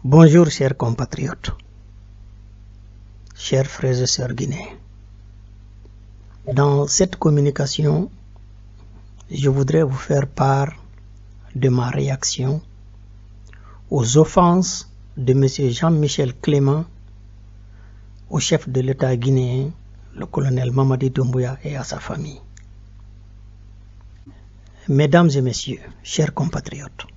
Bonjour chers compatriotes, chers frères et sœurs guinéens. Dans cette communication, je voudrais vous faire part de ma réaction aux offenses de M. Jean-Michel Clément au chef de l'État guinéen, le colonel Mamadi Doumbouya et à sa famille. Mesdames et messieurs, chers compatriotes,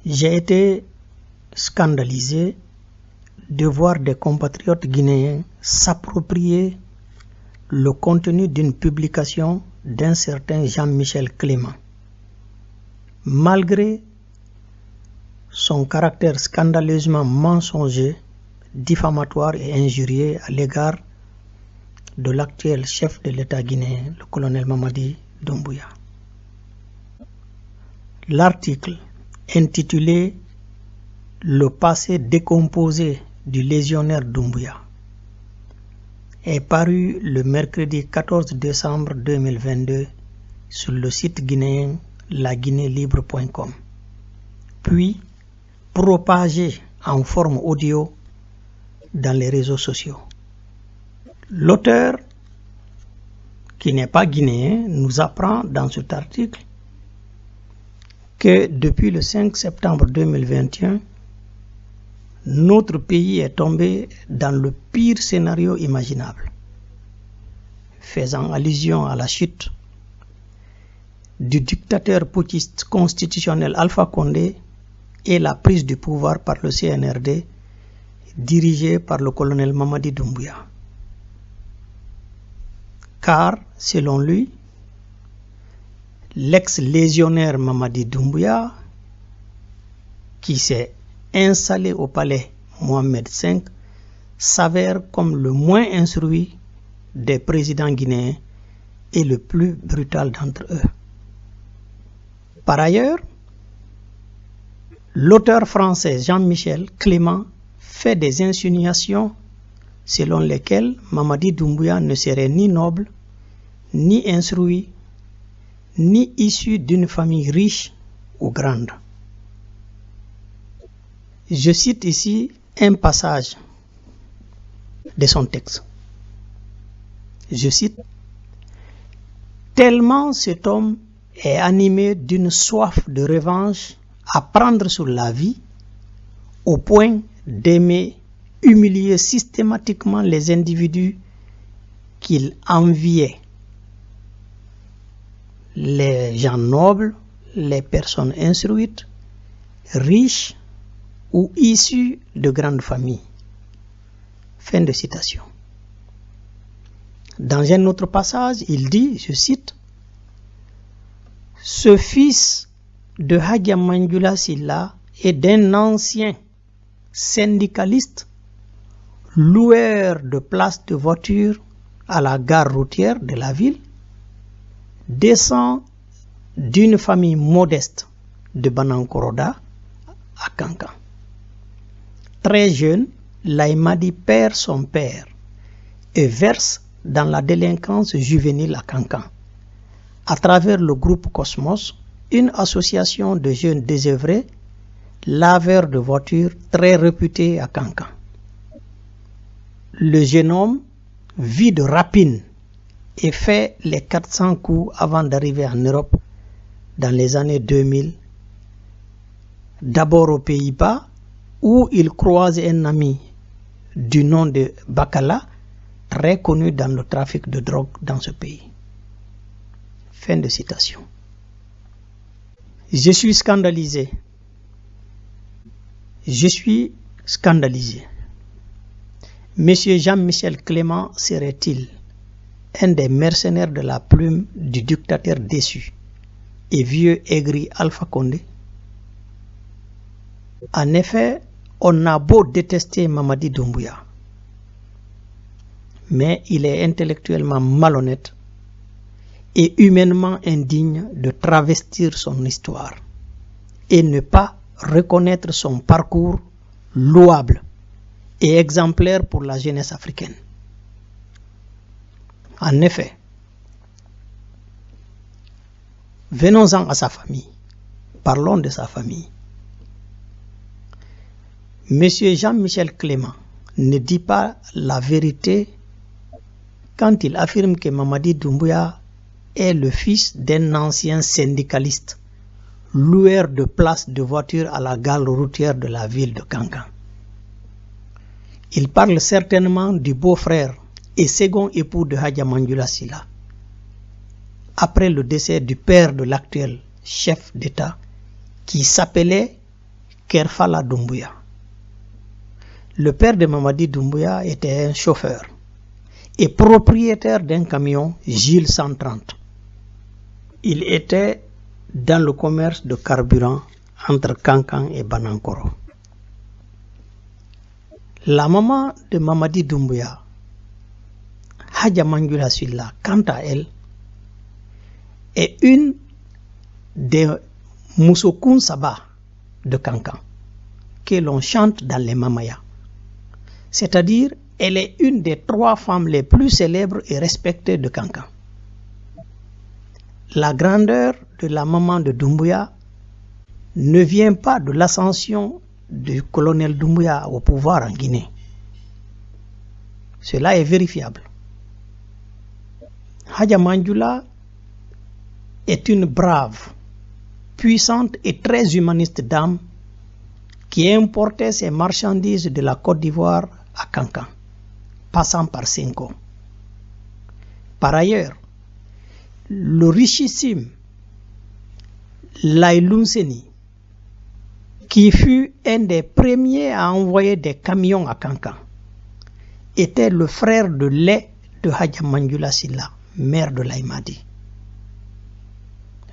j'ai été scandalisé de voir des compatriotes guinéens s'approprier le contenu d'une publication d'un certain Jean-Michel Clément. Malgré son caractère scandaleusement mensonger, diffamatoire et injurieux à l'égard de l'actuel chef de l'État guinéen, le colonel Mamadi Doumbouya. L'article intitulé « Le passé décomposé du légionnaire Doumbouya » est paru le mercredi 14 décembre 2022 sur le site guinéen laguinélibre.com, puis propagé en forme audio dans les réseaux sociaux. L'auteur, qui n'est pas guinéen, nous apprend dans cet article que depuis le 5 septembre 2021, notre pays est tombé dans le pire scénario imaginable, faisant allusion à la chute du dictateur putschiste constitutionnel Alpha Condé et la prise du pouvoir par le CNRD dirigé par le colonel Mamadi Doumbouya. Car, selon lui, l'ex-légionnaire Mamadi Doumbouya, qui s'est installé au palais Mohamed V, s'avère comme le moins instruit des présidents guinéens et le plus brutal d'entre eux. Par ailleurs, l'auteur français Jean-Michel Clément fait des insinuations selon lesquelles Mamadi Doumbouya ne serait ni noble, ni instruit, ni issu d'une famille riche ou grande. Je cite ici un passage de son texte. Je cite: « Tellement cet homme est animé d'une soif de revanche à prendre sur la vie, au point d'aimer humilier systématiquement les individus qu'il enviait, les gens nobles, les personnes instruites, riches ou issus de grandes familles. » Fin de citation. Dans un autre passage, il dit, je cite, « Ce fils de Hadja Manjula Silla est d'un ancien syndicaliste, loueur de places de voitures à la gare routière de la ville, descend d'une famille modeste de Banankoroda à Kankan. Très jeune, Laïmadi perd son père et verse dans la délinquance juvénile à Kankan, à travers le groupe Cosmos, une association de jeunes désœuvrés, laveurs de voitures très réputés à Kankan. Le jeune homme vit de rapine et fait les 400 coups avant d'arriver en Europe dans les années 2000, d'abord aux Pays-Bas, où il croise un ami du nom de Bakala, très connu dans le trafic de drogue dans ce pays. Fin de citation. Je suis scandalisé. Je suis scandalisé. Monsieur Jean-Michel Clément serait-il un des mercenaires de la plume du dictateur déçu et vieux aigri Alpha Condé? En effet, on a beau détester Mamadi Doumbouya, mais il est intellectuellement malhonnête et humainement indigne de travestir son histoire et ne pas reconnaître son parcours louable et exemplaire pour la jeunesse africaine. En effet, venons-en à sa famille. Parlons de sa famille. Monsieur Jean-Michel Clément ne dit pas la vérité quand il affirme que Mamadi Doumbouya est le fils d'un ancien syndicaliste, loueur de places de voitures à la gare routière de la ville de Kankan. Il parle certainement du beau-frère et second époux de Hadja Manjula Sylla, après le décès du père de l'actuel chef d'État, qui s'appelait Kerfala Doumbouya. Le père de Mamadi Doumbouya était un chauffeur et propriétaire d'un camion Gilles 130. Il était dans le commerce de carburant entre Kankan et Banankoro. La maman de Mamadi Doumbouya, Hadja Manjula Sylla, quant à elle, est une des Moussokun Saba de Kankan, que l'on chante dans les Mamaya. C'est-à-dire, elle est une des 3 femmes les plus célèbres et respectées de Kankan. La grandeur de la maman de Doumbouya ne vient pas de l'ascension du colonel Doumbouya au pouvoir en Guinée. Cela est vérifiable. Hadja Manjula est une brave, puissante et très humaniste dame qui importait ses marchandises de la Côte d'Ivoire à Kankan, passant par Senko. Par ailleurs, le richissime Laïloun Seni, qui fut un des premiers à envoyer des camions à Kankan, était le frère de lait de Hadja Manjula Sylla, mère de Laïmadi.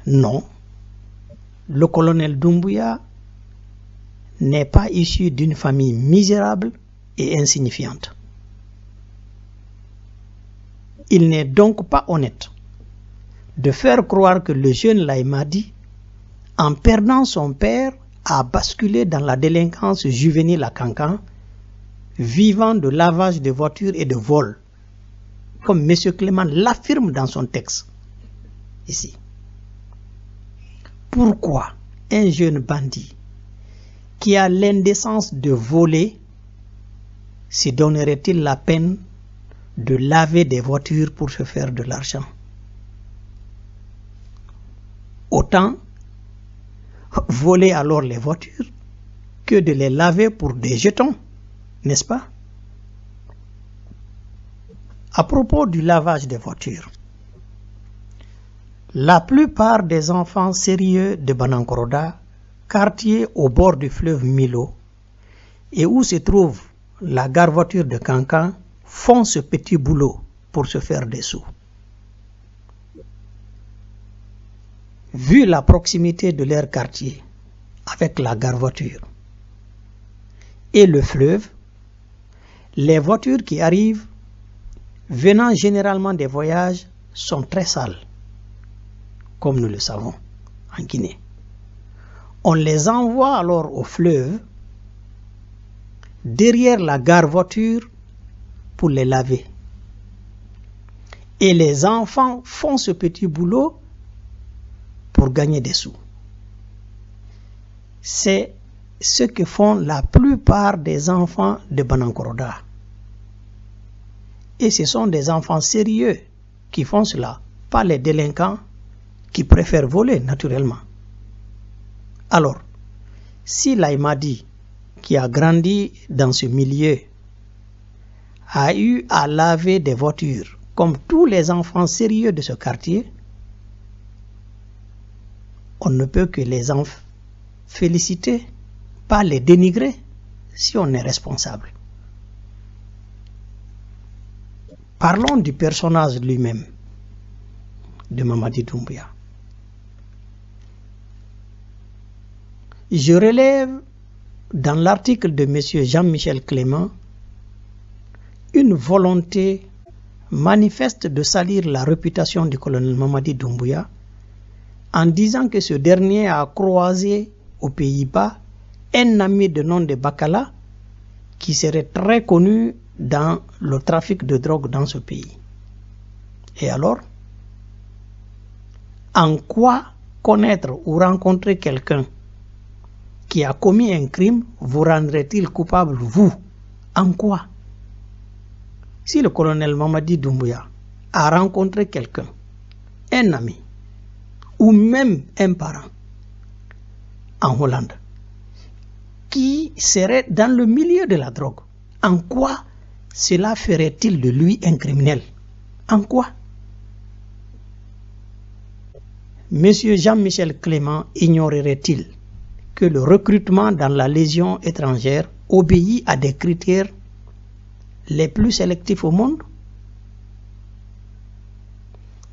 Non, le colonel Doumbouya n'est pas issu d'une famille misérable et insignifiante. Il n'est donc pas honnête de faire croire que le jeune Laïmadi, en perdant son père, a basculé dans la délinquance juvénile à Kankan, vivant de lavage de voitures et de vol, comme M. Clément l'affirme dans son texte, ici. Pourquoi un jeune bandit qui a l'indécence de voler se donnerait-il la peine de laver des voitures pour se faire de l'argent? Autant voler alors les voitures que de les laver pour des jetons, n'est-ce pas? À propos du lavage des voitures, la plupart des enfants sérieux de Banankoroda, quartier au bord du fleuve Milo, et où se trouve la gare voiture de Kankan, font ce petit boulot pour se faire des sous. Vu la proximité de leur quartier avec la gare voiture et le fleuve, les voitures qui arrivent, venant généralement des voyages, sont très sales, comme nous le savons en Guinée. On les envoie alors au fleuve, derrière la gare voiture, pour les laver. Et les enfants font ce petit boulot pour gagner des sous. C'est ce que font la plupart des enfants de Banankoroda. Et ce sont des enfants sérieux qui font cela, pas les délinquants qui préfèrent voler naturellement. Alors, si Laïmadi, qui a grandi dans ce milieu, a eu à laver des voitures comme tous les enfants sérieux de ce quartier, on ne peut que les en féliciter, pas les dénigrer si on est responsable. Parlons du personnage lui-même de Mamadi Doumbouya. Je relève dans l'article de M. Jean-Michel Clément une volonté manifeste de salir la réputation du colonel Mamadi Doumbouya en disant que ce dernier a croisé aux Pays-Bas un ami de nom de Bakala qui serait très connu dans le trafic de drogue dans ce pays. Et alors, en quoi connaître ou rencontrer quelqu'un qui a commis un crime vous rendrait-il coupable, vous? En quoi? Si le colonel Mamadi Doumbouya a rencontré quelqu'un, un ami, ou même un parent, en Hollande, qui serait dans le milieu de la drogue, en quoi cela ferait-il de lui un criminel? En quoi? Monsieur Jean-Michel Clément ignorerait-il que le recrutement dans la Légion étrangère obéit à des critères les plus sélectifs au monde?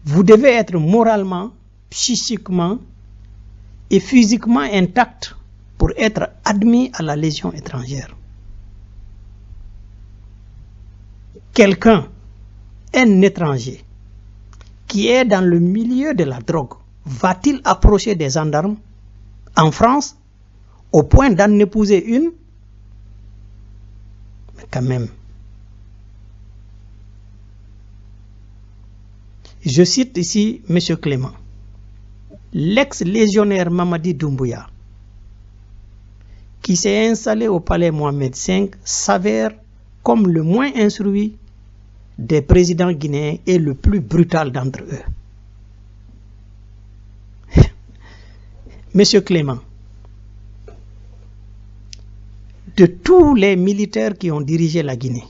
Vous devez être moralement, psychiquement et physiquement intact pour être admis à la Légion étrangère. Quelqu'un, un étranger, qui est dans le milieu de la drogue, va-t-il approcher des gendarmes en France au point d'en épouser une? Mais quand même. Je cite ici M. Clément. L'ex-légionnaire Mamadi Doumbouya, qui s'est installé au palais Mohamed V, s'avère comme le moins instruit des présidents guinéens et le plus brutal d'entre eux. Monsieur Clément, de tous les militaires qui ont dirigé la Guinée,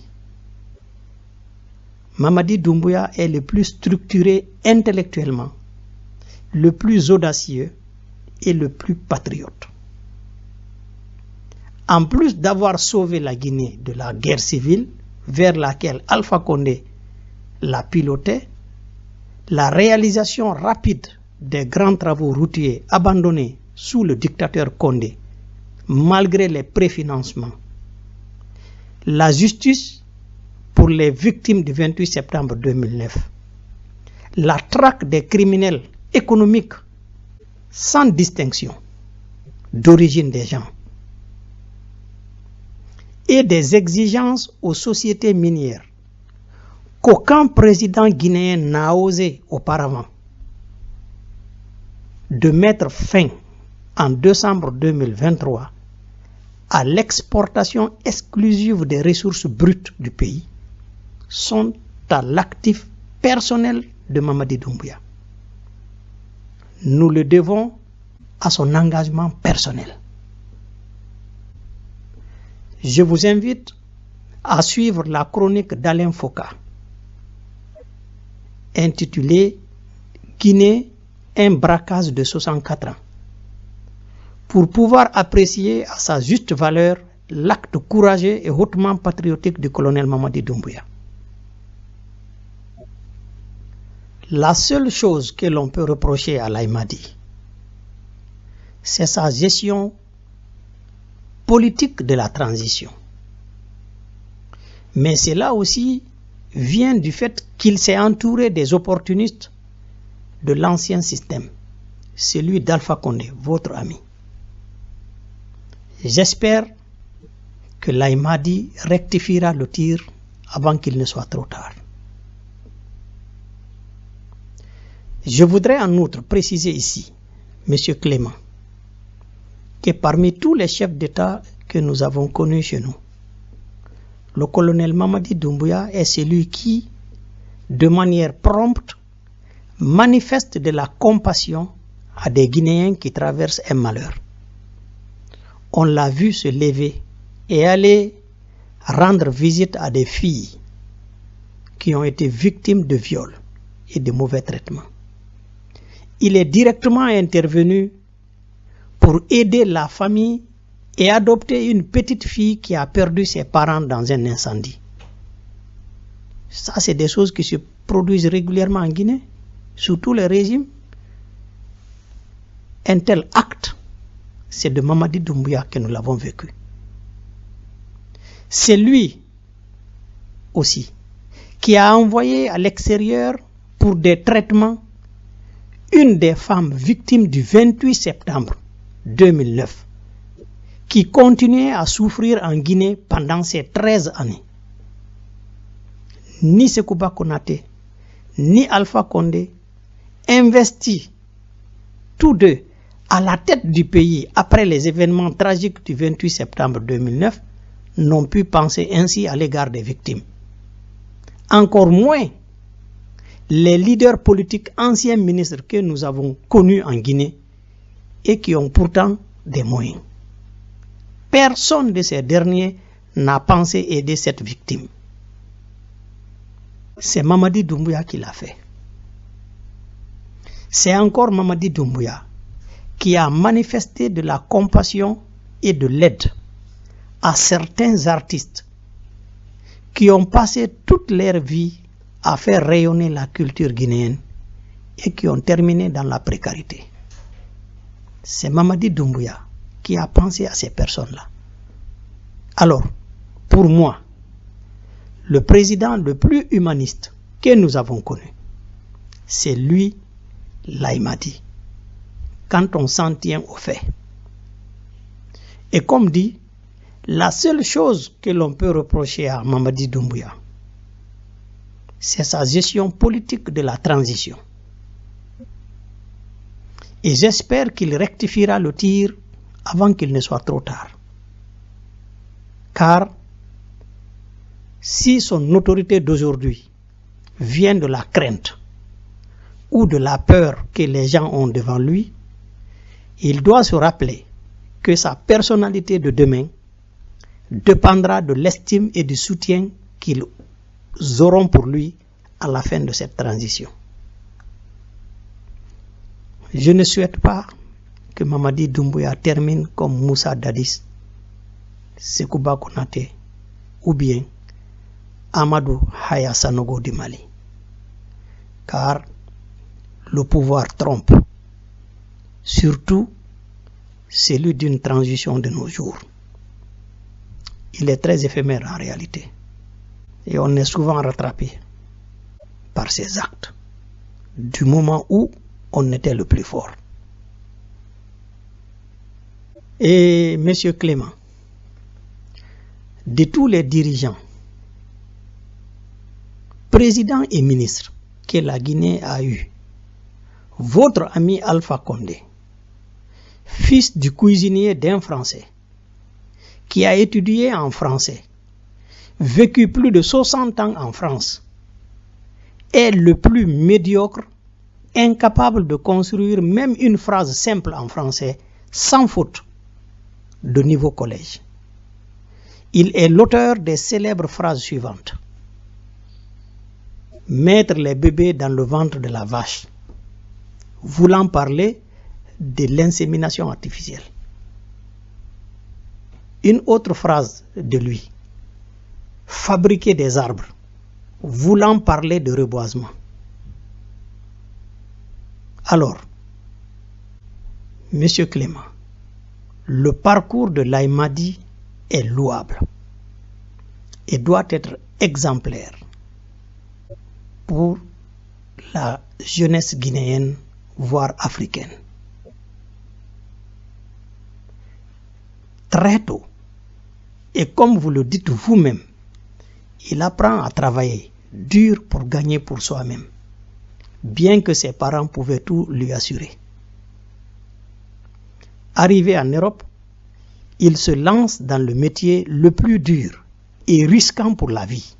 Mamadi Doumbouya est le plus structuré intellectuellement, le plus audacieux et le plus patriote. En plus d'avoir sauvé la Guinée de la guerre civile vers laquelle Alpha Condé la pilotait, la réalisation rapide des grands travaux routiers abandonnés sous le dictateur Condé, malgré les préfinancements, la justice pour les victimes du 28 septembre 2009, la traque des criminels économiques sans distinction d'origine des gens et des exigences aux sociétés minières qu'aucun président guinéen n'a osé auparavant de mettre fin en décembre 2023 à l'exportation exclusive des ressources brutes du pays sont à l'actif personnel de Mamadi Doumbouya. Nous le devons à son engagement personnel. Je vous invite à suivre la chronique d'Alain Foka intitulée Guinée, un braquage de 64 ans, pour pouvoir apprécier à sa juste valeur l'acte courageux et hautement patriotique du colonel Mamadi Doumbouya. La seule chose que l'on peut reprocher à l'Aïmadi, c'est sa gestion politique de la transition. Mais cela aussi vient du fait qu'il s'est entouré des opportunistes de l'ancien système, celui d'Alpha Condé, votre ami. J'espère que l'Aïmadi rectifiera le tir avant qu'il ne soit trop tard. Je voudrais en outre préciser ici, M. Clément, que parmi tous les chefs d'État que nous avons connus chez nous, le colonel Mamadi Doumbouya est celui qui, de manière prompte, manifeste de la compassion à des Guinéens qui traversent un malheur. On l'a vu se lever et aller rendre visite à des filles qui ont été victimes de viols et de mauvais traitements. Il est directement intervenu pour aider la famille et adopter une petite fille qui a perdu ses parents dans un incendie. Ça, c'est des choses qui se produisent régulièrement en Guinée, sous tous les régimes. Un tel acte, c'est de Mamadi Doumbouya que nous l'avons vécu. C'est lui aussi qui a envoyé à l'extérieur pour des traitements une des femmes victimes du 28 septembre 2009 qui continuait à souffrir en Guinée pendant ces 13 années. Ni Sekouba Konaté, ni Alpha Condé investit tous deux à la tête du pays après les événements tragiques du 28 septembre 2009, n'ont pu penser ainsi à l'égard des victimes. Encore moins les leaders politiques anciens ministres que nous avons connus en Guinée et qui ont pourtant des moyens. Personne de ces derniers n'a pensé aider cette victime. C'est Mamadi Doumbouya qui l'a fait. C'est encore Mamadi Doumbouya qui a manifesté de la compassion et de l'aide à certains artistes qui ont passé toute leur vie à faire rayonner la culture guinéenne et qui ont terminé dans la précarité. C'est Mamadi Doumbouya qui a pensé à ces personnes-là. Alors, pour moi, le président le plus humaniste que nous avons connu, c'est lui, Laye-Madi, quand on s'en tient aux faits. Et comme dit, la seule chose que l'on peut reprocher à Mamadi Doumbouya, c'est sa gestion politique de la transition. Et j'espère qu'il rectifiera le tir avant qu'il ne soit trop tard. Car si son autorité d'aujourd'hui vient de la crainte ou de la peur que les gens ont devant lui, il doit se rappeler que sa personnalité de demain dépendra de l'estime et du soutien qu'ils auront pour lui à la fin de cette transition. Je ne souhaite pas que Mamadi Doumbouya termine comme Moussa Dadis, Sekouba Konaté ou bien Amadou Haya Sanogo du Mali. Car le pouvoir trompe, surtout celui d'une transition de nos jours. Il est très éphémère en réalité et on est souvent rattrapé par ses actes du moment où on était le plus fort. Et M. Clément, de tous les dirigeants, présidents et ministres que la Guinée a eu, votre ami Alpha Condé, fils du cuisinier d'un Français, qui a étudié en français, vécu plus de 60 ans en France, est le plus médiocre, incapable de construire même une phrase simple en français, sans faute, de niveau collège. Il est l'auteur des célèbres phrases suivantes. Mettre les bébés dans le ventre de la vache, voulant parler de l'insémination artificielle. Une autre phrase de lui, fabriquer des arbres, voulant parler de reboisement. Alors, Monsieur Clément, le parcours de Laye-Madi est louable et doit être exemplaire pour la jeunesse guinéenne, voire africaine. Très tôt, et comme vous le dites vous-même, il apprend à travailler dur pour gagner pour soi-même, bien que ses parents pouvaient tout lui assurer. Arrivé en Europe, il se lance dans le métier le plus dur et risquant pour la vie,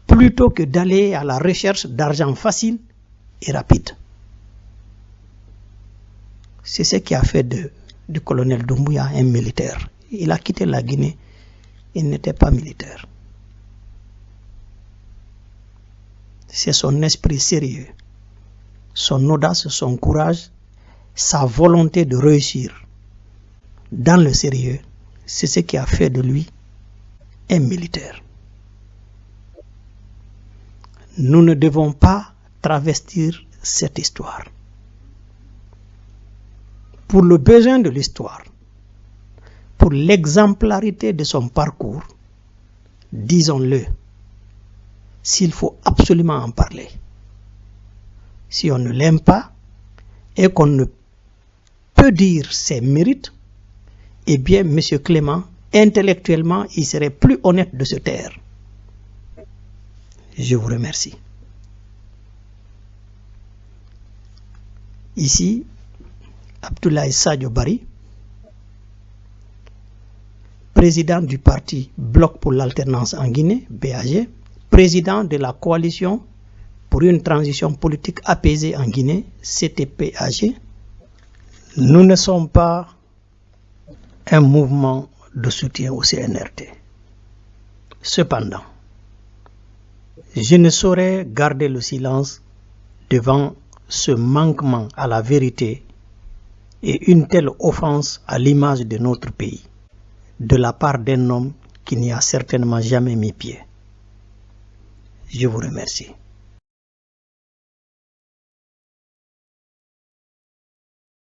plutôt que d'aller à la recherche d'argent facile et rapide. C'est ce qui a fait du colonel Doumbouya un militaire. Il a quitté la Guinée, il n'était pas militaire. C'est son esprit sérieux, son audace, son courage, sa volonté de réussir dans le sérieux, c'est ce qui a fait de lui un militaire. Nous ne devons pas travestir cette histoire. Pour le besoin de l'histoire, pour l'exemplarité de son parcours, disons-le, s'il faut absolument en parler. Si on ne l'aime pas et qu'on ne peut dire ses mérites, eh bien, M. Clément, intellectuellement, il serait plus honnête de se taire. Je vous remercie. Ici, Abdoulaye Sadio Barry, président du parti Bloc pour l'alternance en Guinée, BAG, président de la coalition pour une transition politique apaisée en Guinée, CTPAG. Nous ne sommes pas un mouvement de soutien au CNRD. Cependant, je ne saurais garder le silence devant ce manquement à la vérité et une telle offense à l'image de notre pays, de la part d'un homme qui n'y a certainement jamais mis pied. Je vous remercie.